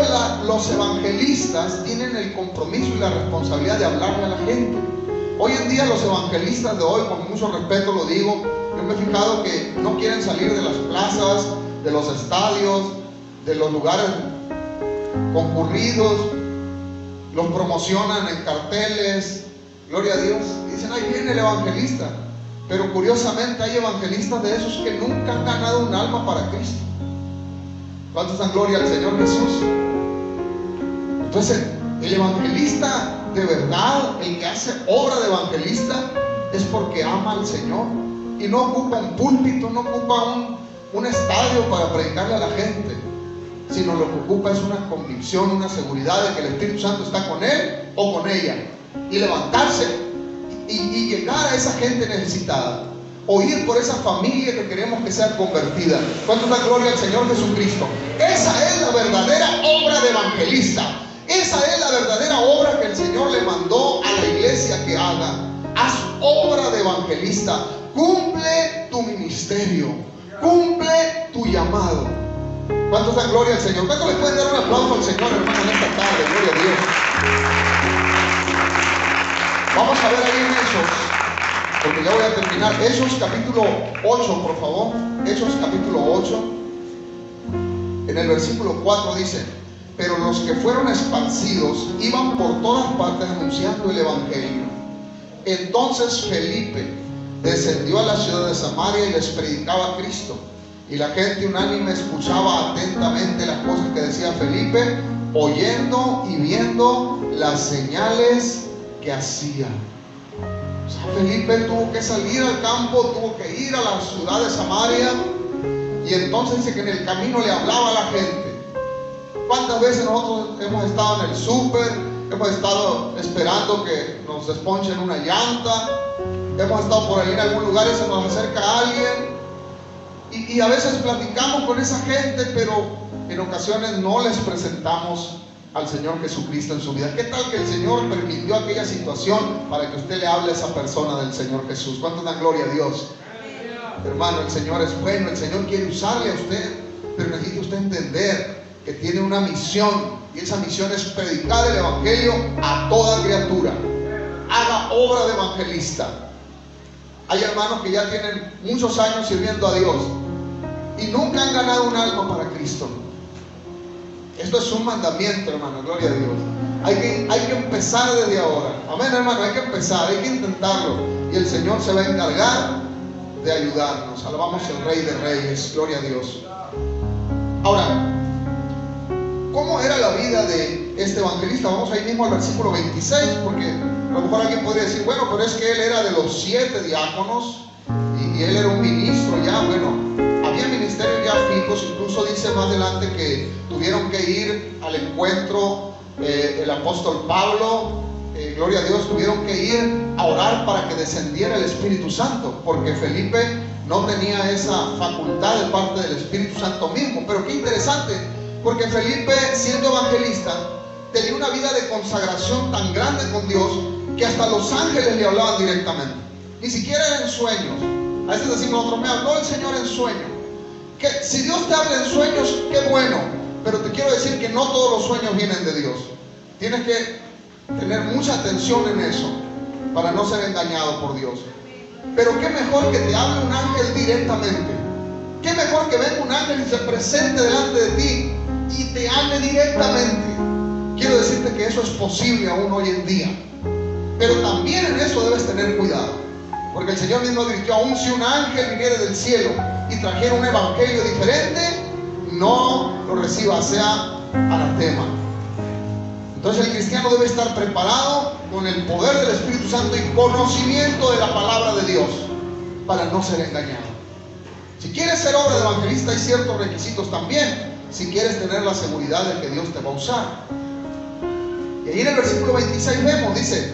los evangelistas tienen el compromiso y la responsabilidad de hablarle a la gente. Hoy en día los evangelistas de hoy, con mucho respeto lo digo, yo me he fijado que no quieren salir de las plazas, de los estadios, de los lugares concurridos, los promocionan en carteles, gloria a Dios, y dicen: ahí viene el evangelista. Pero curiosamente hay evangelistas de esos que nunca han ganado un alma para Cristo. ¿Cuántos dan gloria al Señor Jesús? Entonces, el evangelista de verdad, el que hace obra de evangelista, es porque ama al Señor y no ocupa un púlpito, no ocupa un estadio para predicarle a la gente, sino lo que ocupa es una convicción, una seguridad de que el Espíritu Santo está con él o con ella, y levantarse y llegar a esa gente necesitada, o ir por esa familia que queremos que sea convertida. ¿Cuánto da gloria al Señor Jesucristo? Esa es la verdadera obra de evangelista. Esa es la verdadera obra que el Señor le mandó a la iglesia que haga. Haz obra de evangelista. Cumple tu ministerio. Cumple tu llamado. ¿Cuántos dan gloria al Señor? ¿Cuántos le pueden dar un aplauso al Señor, hermano, en esta tarde? Gloria a Dios. Vamos a ver ahí en Hechos, porque ya voy a terminar. Hechos capítulo 8, por favor. Hechos capítulo 8. En el versículo 4 dice: pero los que fueron esparcidos iban por todas partes anunciando el evangelio. Entonces Felipe descendió a la ciudad de Samaria y les predicaba a Cristo. Y la gente unánime escuchaba atentamente las cosas que decía Felipe, oyendo y viendo las señales que hacía. O sea, Felipe tuvo que salir al campo, tuvo que ir a la ciudad de Samaria, y entonces dice que en el camino le hablaba a la gente. ¿Cuántas veces nosotros hemos estado en el súper, hemos estado esperando que nos desponchen una llanta, hemos estado por ahí en algún lugar y se nos acerca alguien, y a veces platicamos con esa gente, pero en ocasiones no les presentamos al Señor Jesucristo en su vida? ¿Qué tal que el Señor permitió aquella situación para que usted le hable a esa persona del Señor Jesús? ¿Cuántos dan gloria a Dios? Hermano, el Señor es bueno, el Señor quiere usarle a usted, pero necesita usted entender que tiene una misión, y esa misión es predicar el evangelio a toda criatura. Haga obra de evangelista. Hay hermanos que ya tienen muchos años sirviendo a Dios y nunca han ganado un alma para Cristo. Esto es un mandamiento, hermano, gloria a Dios. Hay que empezar desde ahora. Amén, hermano, hay que empezar, hay que intentarlo, y el Señor se va a encargar de ayudarnos. Alabamos al Rey de Reyes, gloria a Dios. Ahora, ¿cómo era la vida de este evangelista? Vamos ahí mismo al versículo 26, porque a lo mejor alguien podría decir: bueno, pero es que él era de los 7 diáconos, y y él era un ministro ya. Bueno, había ministerios ya fijos. Incluso dice más adelante que tuvieron que ir al encuentro el apóstol Pablo, gloria a Dios, tuvieron que ir a orar para que descendiera el Espíritu Santo, porque Felipe no tenía esa facultad de parte del Espíritu Santo mismo. Pero qué interesante, porque Felipe, siendo evangelista, tenía una vida de consagración tan grande con Dios que hasta los ángeles le hablaban directamente, ni siquiera era en sueños. A veces decimos nosotros, me habló el Señor en sueños. Que si Dios te habla en sueños, qué bueno, pero te quiero decir que no todos los sueños vienen de Dios. Tienes que tener mucha atención en eso para no ser engañado por Dios. Pero qué mejor que te hable un ángel directamente. Qué mejor que venga un ángel y se presente delante de ti y te hable directamente. Quiero decirte que eso es posible aún hoy en día, pero también en eso debes tener cuidado, porque el Señor mismo advirtió: aún si un ángel viniera del cielo y trajera un evangelio diferente, no lo reciba, sea anatema. Entonces el cristiano debe estar preparado con el poder del Espíritu Santo y conocimiento de la palabra de Dios para no ser engañado. Si quieres ser obra de evangelista, hay ciertos requisitos también, si quieres tener la seguridad de que Dios te va a usar. Y ahí en el versículo 26 vemos, dice: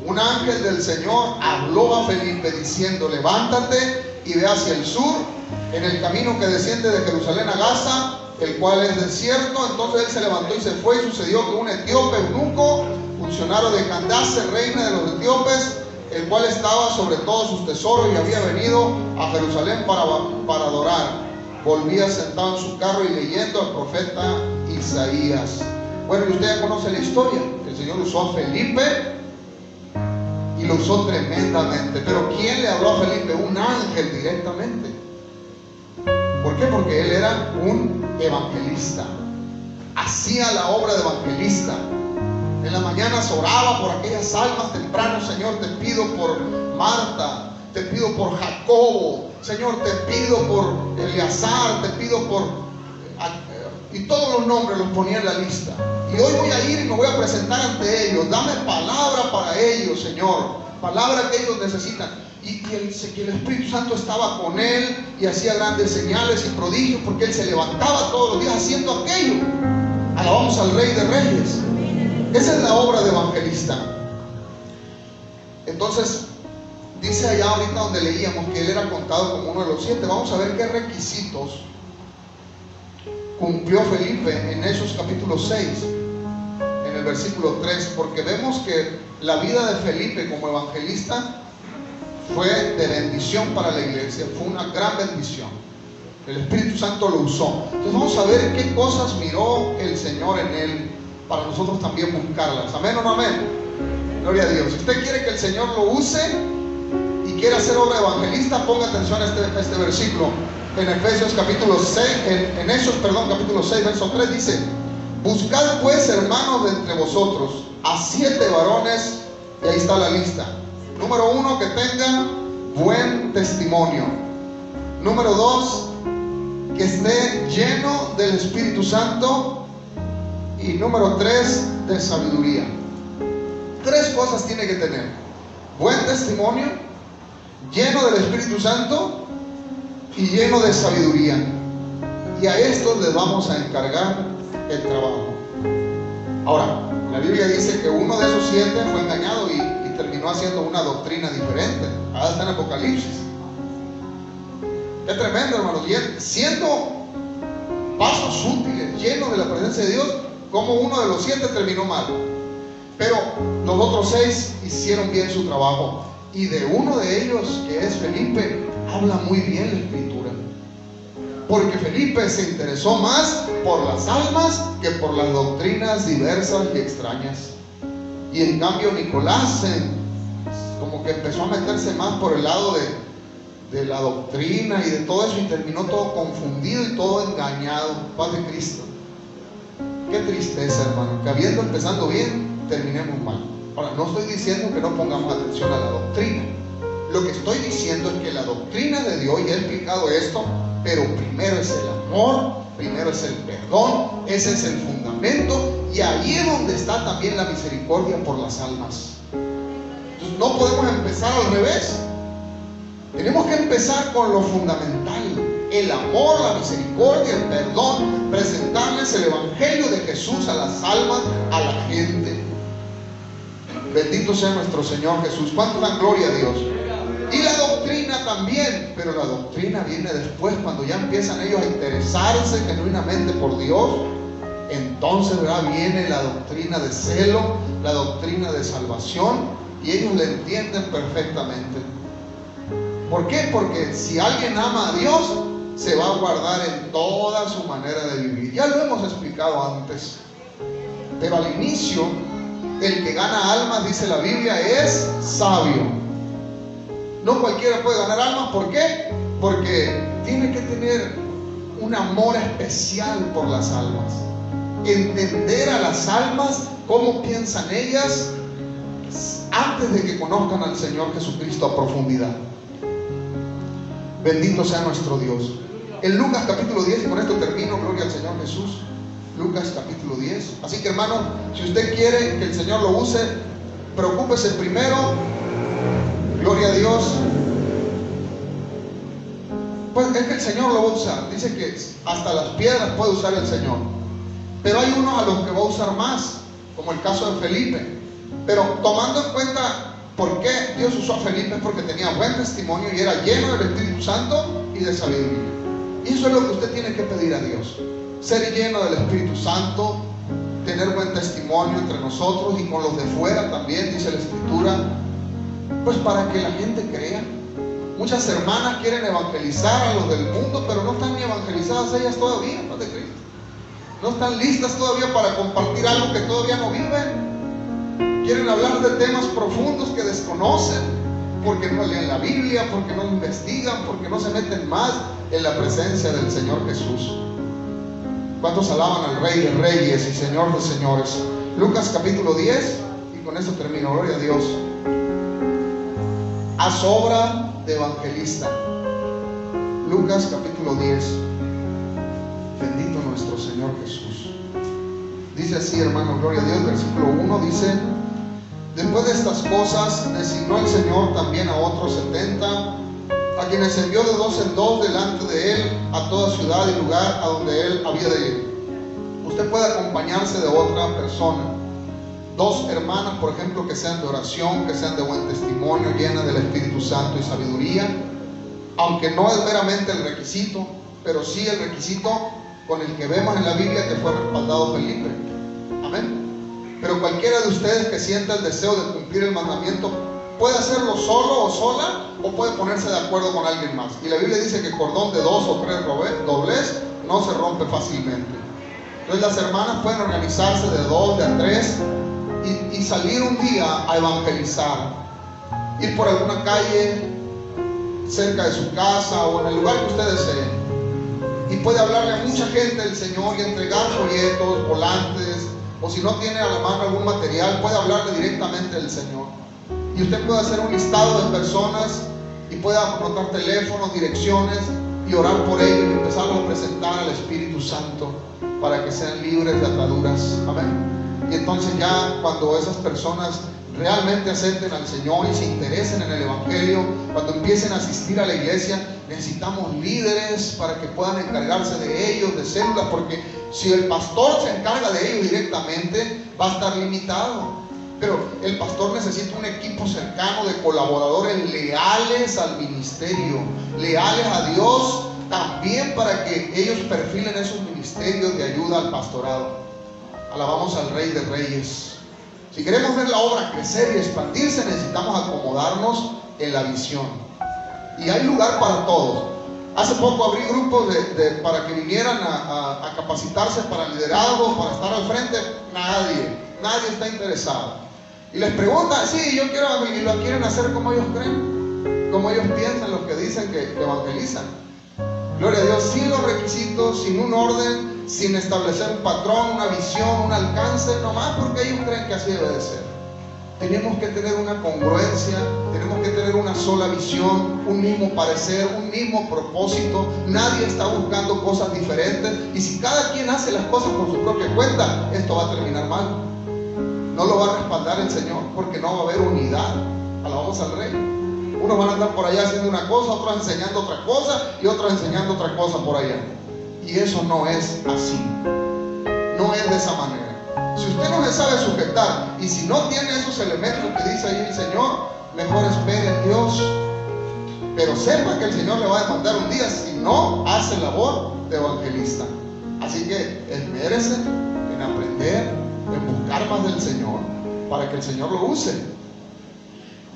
un ángel del Señor habló a Felipe diciendo: levántate y ve hacia el sur, en el camino que desciende de Jerusalén a Gaza, el cual es desierto. Entonces él se levantó y se fue, y sucedió que un etíope eunuco, funcionario de Candace, reina de los etíopes, el cual estaba sobre todos sus tesoros y había venido a Jerusalén para adorar, volvía sentado en su carro y leyendo al profeta Isaías. Bueno, y usted ya conoce la historia. El Señor usó a Felipe y lo usó tremendamente. Pero ¿quién le habló a Felipe? Un ángel directamente. ¿Por qué? Porque él era un evangelista, hacía la obra de evangelista. En las mañanas oraba por aquellas almas temprano: Señor, te pido por Marta, te pido por Jacobo, Señor, te pido por Eleazar, te pido por... y todos los nombres los ponía en la lista. Y hoy voy a ir y me voy a presentar ante ellos. Dame palabra para ellos, Señor, palabra que ellos necesitan. Y el Espíritu Santo estaba con él y hacía grandes señales y prodigios, porque él se levantaba todos los días haciendo aquello. Alabamos al Rey de Reyes. Esa es la obra de evangelista. Entonces dice allá ahorita donde leíamos que él era contado como uno de los 7. Vamos a ver qué requisitos cumplió Felipe en Hechos capítulo 6, en el versículo 3, porque vemos que la vida de Felipe como evangelista fue de bendición para la iglesia, fue una gran bendición. El Espíritu Santo lo usó. Entonces vamos a ver qué cosas miró el Señor en él para nosotros también buscarlas. ¿Amén o no amén? Gloria a Dios. Si usted quiere que el Señor lo use y quiere hacer obra evangelista, ponga atención a este versículo. En Efesios capítulo 6, en Hechos, capítulo 6, verso 3 dice: buscad pues, hermanos, de entre vosotros a 7 varones, y ahí está la lista. Número 1, que tengan buen testimonio. Número 2, que esté lleno del Espíritu Santo. Y número 3, de sabiduría. 3 cosas tiene que tener: buen testimonio, lleno del Espíritu Santo y lleno de sabiduría. Y a estos les vamos a encargar el trabajo. Ahora, la Biblia dice que uno de esos 7 fue engañado y terminó haciendo una doctrina diferente. Ahora está en Apocalipsis. Es tremendo, hermanos. Siendo pasos útiles, llenos de la presencia de Dios, como uno de los 7 terminó mal. Pero los otros 6 hicieron bien su trabajo. Y de uno de ellos, que es Felipe, habla muy bien la Escritura. Porque Felipe se interesó más por las almas que por las doctrinas diversas y extrañas. Y en cambio Nicolás como que empezó a meterse más por el lado de la doctrina y de todo eso, y terminó todo confundido y todo engañado. Paz de Cristo. Qué tristeza, hermano, que habiendo empezando bien, terminemos mal. Ahora, no estoy diciendo que no pongamos atención a la doctrina. Lo que estoy diciendo es que la doctrina de Dios, y he explicado esto, pero primero es el amor, primero es el perdón, ese es el fundamento, y ahí es donde está también la misericordia por las almas. Entonces no podemos empezar al revés. Tenemos que empezar con lo fundamental: el amor, la misericordia, el perdón, presentarles el evangelio de Jesús a las almas, a la gente. Bendito sea nuestro Señor Jesús. ¿Cuánto dan gloria a Dios? Y la doctrina también, pero la doctrina viene después, cuando ya empiezan ellos a interesarse genuinamente por Dios. Entonces, ¿verdad?, viene la doctrina de celo, la doctrina de salvación, y ellos la entienden perfectamente. ¿Por qué? Porque si alguien ama a Dios, se va a guardar en toda su manera de vivir. Ya lo hemos explicado antes. Pero al inicio, el que gana almas, dice la Biblia, es sabio. No cualquiera puede ganar almas. ¿Por qué? Porque tiene que tener un amor especial por las almas, entender a las almas, cómo piensan ellas, antes de que conozcan al Señor Jesucristo a profundidad. Bendito sea nuestro Dios. En Lucas capítulo 10, y con esto termino, gloria al Señor Jesús. Lucas capítulo 10. Así que, hermano, si usted quiere que el Señor lo use, preocúpese primero, gloria a Dios, pues es que el Señor lo va a usar. Dice que hasta las piedras puede usar el Señor. Pero hay unos a los que va a usar más, como el caso de Felipe. Pero tomando en cuenta por qué Dios usó a Felipe, es porque tenía buen testimonio y era lleno del Espíritu Santo y de sabiduría. Y eso es lo que usted tiene que pedir a Dios: ser lleno del Espíritu Santo, tener buen testimonio entre nosotros y con los de fuera también, dice la Escritura, pues para que la gente crea. Muchas hermanas quieren evangelizar a los del mundo, pero no están ni evangelizadas ellas todavía, Padre Cristo. No están listas todavía para compartir algo que todavía no viven. Quieren hablar de temas profundos que desconocen, porque no leen la Biblia, porque no investigan, porque no se meten más en la presencia del Señor Jesús. ¿Cuántos alaban al Rey de Reyes y Señor de Señores? Lucas capítulo 10, y con esto termino, gloria a Dios. Haz obra de evangelista. Lucas capítulo 10. Bendito nuestro Señor Jesús. Dice así, hermano, gloria a Dios, versículo 1 dice: después de estas cosas, designó el Señor también a otros 70, a quienes envió de 2 en 2 delante de él a toda ciudad y lugar a donde él había de ir. Usted puede acompañarse de otra persona, 2 hermanas, por ejemplo, que sean de oración, que sean de buen testimonio, llenas del Espíritu Santo y sabiduría, aunque no es meramente el requisito, pero sí el requisito con el que vemos en la Biblia que fue respaldado Felipe. Amén. Pero cualquiera de ustedes que sienta el deseo de cumplir el mandamiento puede hacerlo solo o sola, o puede ponerse de acuerdo con alguien más. Y la Biblia dice que cordón de 2 o 3 doblez no se rompe fácilmente. Entonces las hermanas pueden organizarse de 2, de a 3 y salir un día a evangelizar, ir por alguna calle cerca de su casa o en el lugar que usted desee, y puede hablarle a mucha gente del Señor y entregar folletos, volantes, o si no tiene a la mano algún material, puede hablarle directamente del Señor. Y usted puede hacer un listado de personas y puede anotar teléfonos, direcciones, y orar por ellos y empezarlos a presentar al Espíritu Santo para que sean libres de ataduras. Amén. Y entonces ya cuando esas personas realmente acepten al Señor y se interesen en el Evangelio, cuando empiecen a asistir a la iglesia, necesitamos líderes para que puedan encargarse de ellos, de células, porque si el pastor se encarga de ellos directamente, va a estar limitado. Pero el pastor necesita un equipo cercano de colaboradores leales al ministerio, leales a Dios, también para que ellos perfilen esos ministerios de ayuda al pastorado. Alabamos al Rey de Reyes. Si queremos ver la obra crecer y expandirse, necesitamos acomodarnos en la visión. Y hay lugar para todos. Hace poco abrí grupos para que vinieran a capacitarse para liderazgo, para estar al frente. Nadie está interesado. Y les preguntan: sí, yo quiero, y lo quieren hacer como ellos creen, como ellos piensan, los que dicen que evangelizan. Gloria a Dios, sin los requisitos, sin un orden, sin establecer un patrón, una visión, un alcance, nomás porque ellos creen que así debe de ser. Tenemos que tener una congruencia, tenemos que tener una sola visión, un mismo parecer, un mismo propósito. Nadie está buscando cosas diferentes, y si cada quien hace las cosas por su propia cuenta, esto va a terminar mal. No lo va a respaldar el Señor, porque no va a haber unidad. Alabamos al Rey. Unos van a andar por allá haciendo una cosa, otros enseñando otra cosa y otros enseñando otra cosa por allá. Y eso no es así. No es de esa manera. Si usted no se sabe sujetar y si no tiene esos elementos que dice ahí el Señor, mejor espere en Dios. Pero sepa que el Señor le va a demandar un día si no hace labor de evangelista. Así que esmérese en aprender, en buscar más del Señor para que el Señor lo use.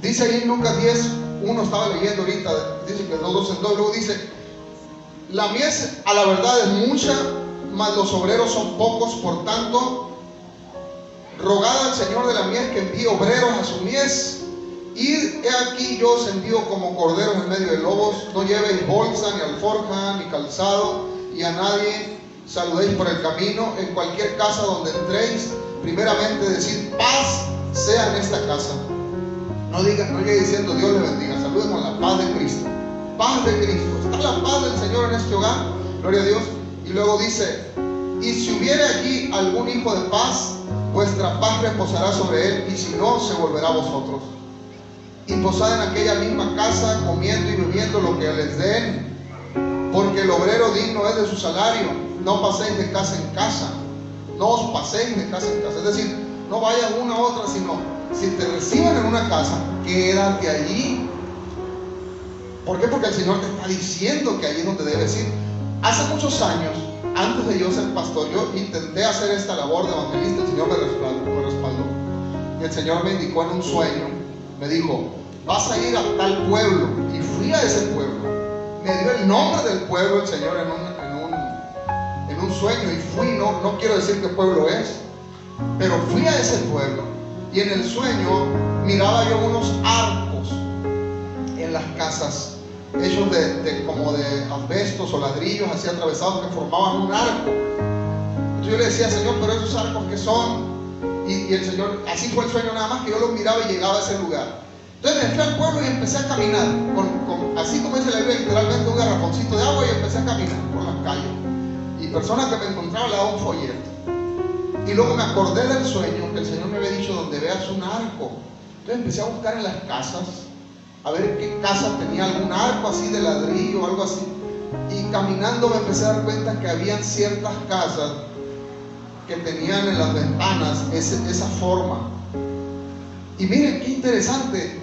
Dice ahí en Lucas 10, uno estaba leyendo ahorita, dice que 2 en 2, luego dice: la mies a la verdad es mucha, mas los obreros son pocos, por tanto, rogad al Señor de la mies que envíe obreros a su mies. Id, he aquí yo os envío como corderos en medio de lobos. No llevéis bolsa, ni alforja, ni calzado, y a nadie saludéis por el camino. En cualquier casa donde entréis, primeramente decid: paz sea en esta casa. No llegue diciendo Dios le bendiga. Saluden con la paz de Cristo. Paz de Cristo. Está la paz del Señor en este hogar. Gloria a Dios. Y luego dice: y si hubiere aquí algún hijo de paz, vuestra paz reposará sobre él, y si no, se volverá a vosotros. Y posad en aquella misma casa, comiendo y bebiendo lo que les den, porque el obrero digno es de su salario. No paséis de casa en casa. No os paséis de casa en casa. Es decir, no vayas una a otra, sino si te reciben en una casa, quédate allí. ¿Por qué? Porque el Señor te está diciendo que allí es donde debes ir. Hace muchos años, antes de yo ser pastor, yo intenté hacer esta labor de evangelista. El Señor me respaldó. Y el Señor me indicó en un sueño, me dijo: vas a ir a tal pueblo. Y fui a ese pueblo. Me dio el nombre del pueblo el Señor en un sueño, y fui. No quiero decir qué pueblo es, pero fui a ese pueblo. Y en el sueño miraba yo unos arcos en las casas, hechos como de asbestos o ladrillos así atravesados, que formaban un arco. Entonces yo le decía: Señor, pero esos arcos, ¿qué son? Y el Señor, así fue el sueño, nada más que yo los miraba y llegaba a ese lugar. Entonces me fui al pueblo y empecé a caminar, así como dice la Biblia, literalmente un garrafoncito de agua, y empecé a caminar por las calles. Y personas que me encontraban le daban un folleto. Y luego me acordé del sueño que el Señor me había dicho: donde veas un arco. Entonces empecé a buscar en las casas, a ver qué casa tenía algún arco así de ladrillo o algo así. Y caminando me empecé a dar cuenta que habían ciertas casas que tenían en las ventanas esa forma. Y miren qué interesante,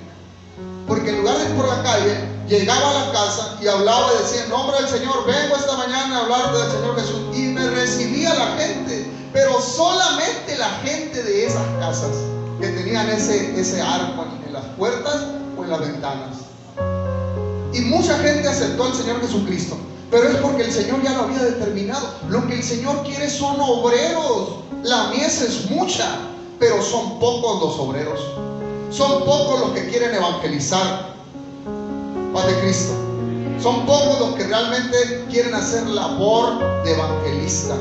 porque en lugar de ir por la calle, llegaba a la casa y hablaba y decía: en nombre del Señor, vengo esta mañana a hablarte del Señor Jesús. Y me recibía la gente, pero solamente la gente de esas casas que tenían ese arco en las puertas o en las ventanas. Y mucha gente aceptó al Señor Jesucristo, pero es porque el Señor ya lo había determinado. Lo que el Señor quiere son obreros. La mies es mucha, pero son pocos los obreros. Son pocos los que quieren evangelizar. Paz de Cristo. Son pocos los que realmente quieren hacer labor de evangelista.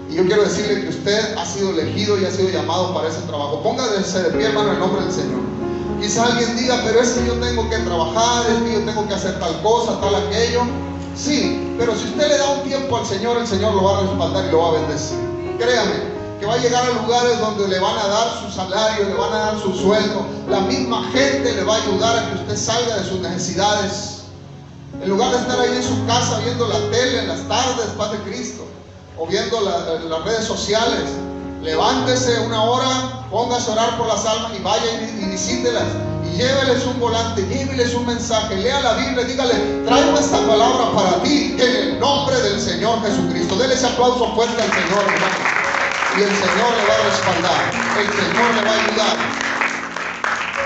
Y yo quiero decirle que usted ha sido elegido y ha sido llamado para ese trabajo. Póngase de pie, hermano, en el nombre del Señor. Quizá alguien diga: pero es que yo tengo que trabajar, es que yo tengo que hacer tal cosa, tal aquello. Sí, pero si usted le da un tiempo al Señor, el Señor lo va a respaldar y lo va a bendecir. Créame que va a llegar a lugares donde le van a dar su salario, le van a dar su sueldo. La misma gente le va a ayudar a que usted salga de sus necesidades. En lugar de estar ahí en su casa viendo la tele en las tardes, paz de Cristo, o viendo las redes sociales, levántese una hora, póngase a orar por las almas y vaya y visítelas. Y lléveles un volante, lléveles un mensaje, lea la Biblia, dígale: traigo esta palabra para ti en el nombre del Señor Jesucristo. Dele ese aplauso fuerte al Señor, hermano. Y el Señor le va a respaldar, el Señor le va a ayudar.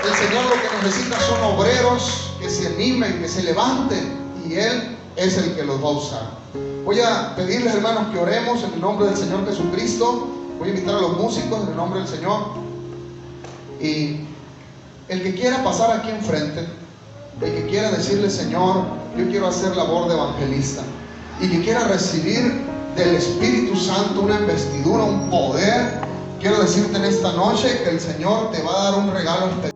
El Señor lo que necesita son obreros que se animen, que se levanten, y Él es el que los va a usar. Voy a pedirles, hermanos, que oremos en el nombre del Señor Jesucristo. Voy a invitar a los músicos en el nombre del Señor. Y el que quiera pasar aquí enfrente, el que quiera decirle: Señor, yo quiero hacer labor de evangelista, y que quiera recibir del Espíritu Santo una investidura, un poder, quiero decirte en esta noche que el Señor te va a dar un regalo especial.